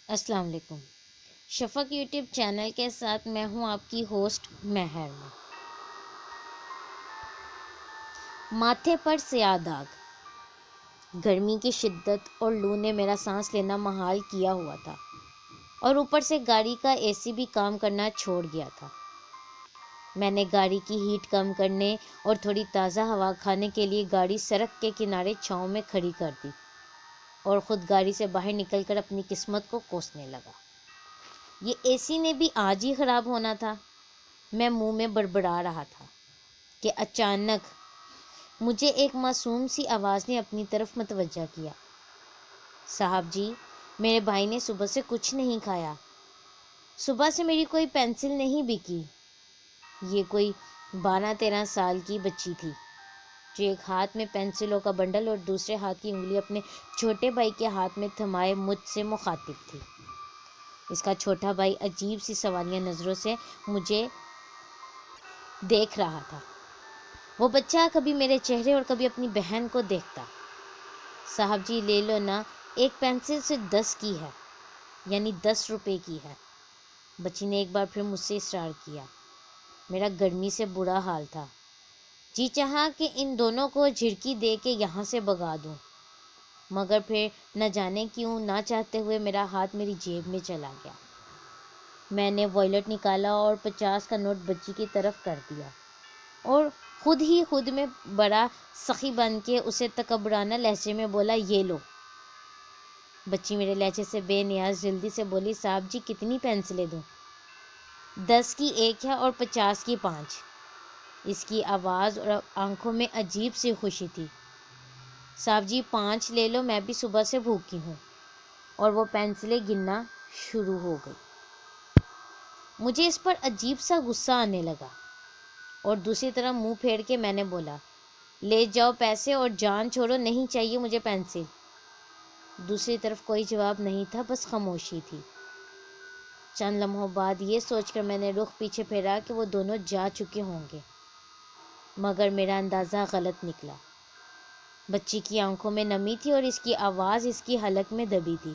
السلام علیکم۔ شفق YouTube channel کے ساتھ میں ہوں آپ کی ہوسٹ مہر میں۔ ماتھے پر سیاہ داغ۔ گرمی کی شدت اور لو نے میرا سانس لینا محال کیا ہوا تھا، اور اوپر سے گاڑی کا اے سی بھی کام کرنا چھوڑ گیا تھا۔ میں نے گاڑی کی ہیٹ کم کرنے اور تھوڑی تازہ ہوا کھانے کے لیے گاڑی سڑک کے کنارے چھاؤں میں کھڑی کر دی اور خود گاڑی سے باہر نکل کر اپنی قسمت کو کوسنے لگا۔ یہ اے سی نے بھی آج ہی خراب ہونا تھا، میں منہ میں بڑبڑا رہا تھا کہ اچانک مجھے ایک معصوم سی آواز نے اپنی طرف متوجہ کیا۔ صاحب جی، میرے بھائی نے صبح سے کچھ نہیں کھایا۔ صبح سے میری کوئی پینسل نہیں بکی۔ یہ کوئی 12-13 سال کی بچی تھی جو ایک ہاتھ میں پینسلوں کا بنڈل اور دوسرے ہاتھ کی انگلی اپنے چھوٹے بھائی کے ہاتھ میں تھمائے مجھ سے مخاطب تھی۔ اس کا چھوٹا بھائی عجیب سی سوالیہ نظروں سے مجھے دیکھ رہا تھا۔ وہ بچہ کبھی میرے چہرے اور کبھی اپنی بہن کو دیکھتا۔ صاحب جی لے لو نا، ایک پینسل سے 10 کی ہے، یعنی 10 روپے کی ہے۔ بچی نے ایک بار پھر مجھ سے اصرار کیا۔ میرا گرمی سے برا حال تھا۔ جی چاہا کہ ان دونوں کو جھڑکی دے کے یہاں سے بھگا دوں، مگر پھر نہ جانے کیوں نہ چاہتے ہوئے میرا ہاتھ میری جیب میں چلا گیا۔ میں نے والیٹ نکالا اور 50 کا نوٹ بچی کی طرف کر دیا اور خود میں بڑا سخی بن کے اسے تکبرانہ لہجے میں بولا، یہ لو۔ بچی میرے لہجے سے بے نیاز جلدی سے بولی، صاحب جی کتنی پینسلیں دوں؟ 10 کی 1 ہے اور 50 کی 5۔ اس کی آواز اور آنکھوں میں عجیب سی خوشی تھی۔ صاحب جی 5 لے لو، میں بھی صبح سے بھوکی ہوں۔ اور وہ پینسلیں گننا شروع ہو گئی۔ مجھے اس پر عجیب سا غصہ آنے لگا اور دوسری طرف منہ پھیر کے میں نے بولا، لے جاؤ پیسے اور جان چھوڑو، نہیں چاہیے مجھے پینسل۔ دوسری طرف کوئی جواب نہیں تھا، بس خاموشی تھی۔ چند لمحوں بعد یہ سوچ کر میں نے رخ پیچھے پھیرا کہ وہ دونوں جا چکے ہوں گے، مگر میرا اندازہ غلط نکلا۔ بچی کی آنکھوں میں نمی تھی اور اس کی آواز اس کی حلق میں دبی تھی۔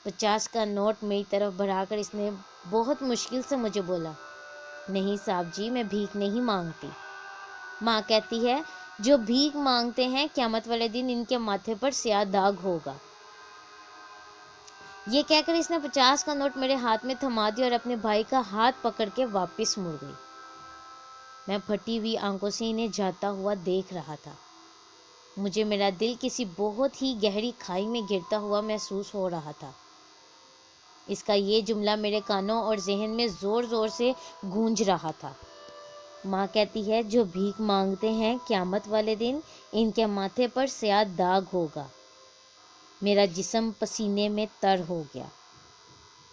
50 کا نوٹ میری طرف بڑھا کر اس نے بہت مشکل سے مجھے بولا، نہیں صاحب جی میں بھیک نہیں مانگتی۔ ماں کہتی ہے جو بھیک مانگتے ہیں قیامت والے دن ان کے ماتھے پر سیاہ داغ ہوگا۔ یہ کہہ کر اس نے 50 کا نوٹ میرے ہاتھ میں تھما دیا اور اپنے بھائی کا ہاتھ پکڑ کے واپس مڑ گئی۔ میں پھٹی ہوئی آنکھوں سے انہیں جاتا ہوا دیکھ رہا تھا۔ مجھے میرا دل کسی بہت ہی گہری کھائی میں گرتا ہوا محسوس ہو رہا تھا۔ اس کا یہ جملہ میرے کانوں اور ذہن میں زور زور سے گونج رہا تھا۔ ماں کہتی ہے جو بھیک مانگتے ہیں قیامت والے دن ان کے ماتھے پر سیاہ داغ ہوگا۔ میرا جسم پسینے میں تر ہو گیا،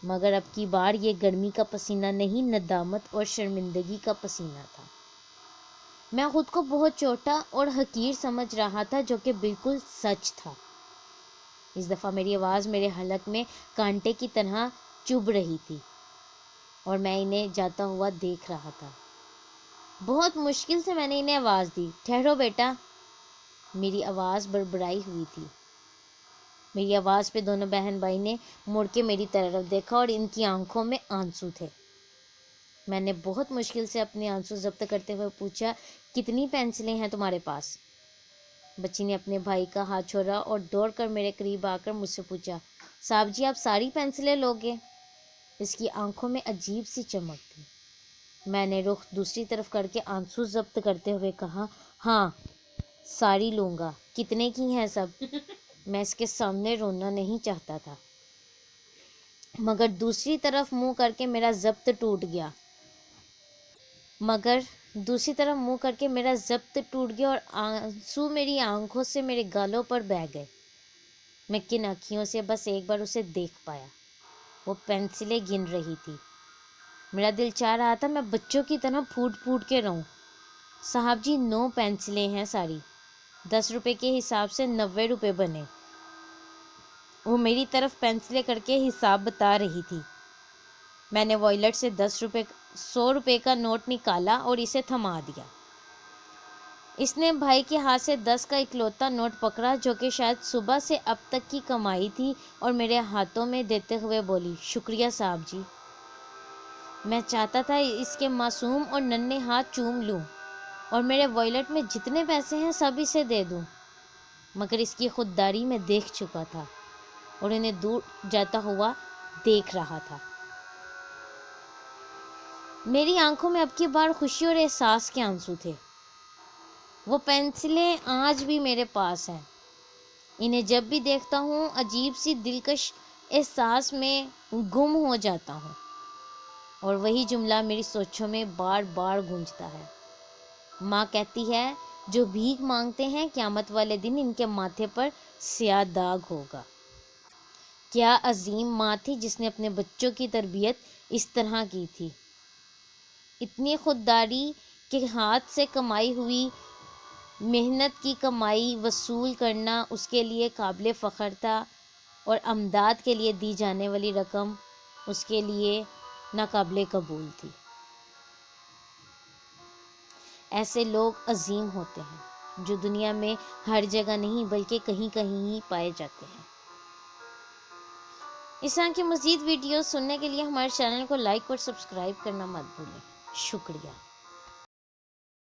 مگر اب کی بار یہ گرمی کا پسینہ نہیں، ندامت اور شرمندگی کا پسینہ تھا۔ میں خود کو بہت چھوٹا اور حقیر سمجھ رہا تھا، جو کہ بالکل سچ تھا۔ اس دفعہ میری آواز میرے حلق میں کانٹے کی طرح چبھ رہی تھی اور میں انہیں جاتا ہوا دیکھ رہا تھا۔ بہت مشکل سے میں نے انہیں آواز دی، ٹھہرو بیٹا۔ میری آواز بڑبڑائی ہوئی تھی۔ میری آواز پہ دونوں بہن بھائی نے مڑ کے میری طرف دیکھا اور ان کی آنکھوں میں آنسو تھے۔ میں نے بہت مشکل سے اپنے آنسو ضبط کرتے ہوئے پوچھا، کتنی پینسلیں ہیں تمہارے پاس؟ بچی نے اپنے بھائی کا ہاتھ چھوڑا اور دوڑ کر میرے قریب آ کر مجھ سے پوچھا، صاحب جی آپ ساری پینسلیں لوگے؟ اس کی آنکھوں میں عجیب سی چمک تھی۔ میں نے رخ دوسری طرف کر کے آنسو ضبط کرتے ہوئے کہا، ہاں ساری لوں گا۔ کتنے کی ہیں سب؟ میں اس کے سامنے رونا نہیں چاہتا تھا، مگر دوسری طرف منہ کر کے میرا ضبط ٹوٹ گیا اور آنسو میری آنکھوں سے میرے گالوں پر بہہ گئے۔ میں کن آنکھوں سے بس ایک بار اسے دیکھ پایا۔ وہ پینسلیں گن رہی تھی۔ میرا دل چاہ رہا تھا میں بچوں کی طرح پھوٹ پھوٹ کے رہوں۔ صاحب جی 9 پینسلیں ہیں ساری، 10 روپے کے حساب سے 90 روپے بنے۔ وہ میری طرف پینسلیں کر کے حساب بتا رہی تھی۔ میں نے والیٹ سے 100 روپے کا نوٹ نکالا اور اسے تھما دیا۔ اس نے بھائی کے ہاتھ سے 10 کا اکلوتا نوٹ پکڑا جو کہ شاید صبح سے اب تک کی کمائی تھی، اور میرے ہاتھوں میں دیتے ہوئے بولی، شکریہ صاحب جی۔ میں چاہتا تھا اس کے معصوم اور ننھے ہاتھ چوم لوں اور میرے والیٹ میں جتنے پیسے ہیں سب اسے دے دوں، مگر اس کی خودداری میں دیکھ چکا تھا اور انہیں دور جاتا ہوا دیکھ رہا تھا۔ میری آنکھوں میں اب کی بار خوشی اور احساس کے آنسو تھے۔ وہ پینسلیں آج بھی میرے پاس ہیں، انہیں جب بھی دیکھتا ہوں عجیب سی دلکش احساس میں گم ہو جاتا ہوں، اور وہی جملہ میری سوچوں میں بار بار گونجتا ہے۔ ماں کہتی ہے، جو بھیک مانگتے ہیں قیامت والے دن ان کے ماتھے پر سیاہ داغ ہوگا۔ کیا عظیم ماں تھی جس نے اپنے بچوں کی تربیت اس طرح کی تھی۔ اتنی خودداری کہ ہاتھ سے کمائی ہوئی محنت کی کمائی وصول کرنا اس کے لیے قابل فخر تھا، اور امداد کے لیے دی جانے والی رقم اس کے لیے ناقابل قبول تھی۔ ایسے لوگ عظیم ہوتے ہیں جو دنیا میں ہر جگہ نہیں بلکہ کہیں کہیں ہی پائے جاتے ہیں۔ اس طرح کی مزید ویڈیوز سننے کے لیے ہمارے چینل کو لائک اور سبسکرائب کرنا مت بھولیں۔ شکریہ۔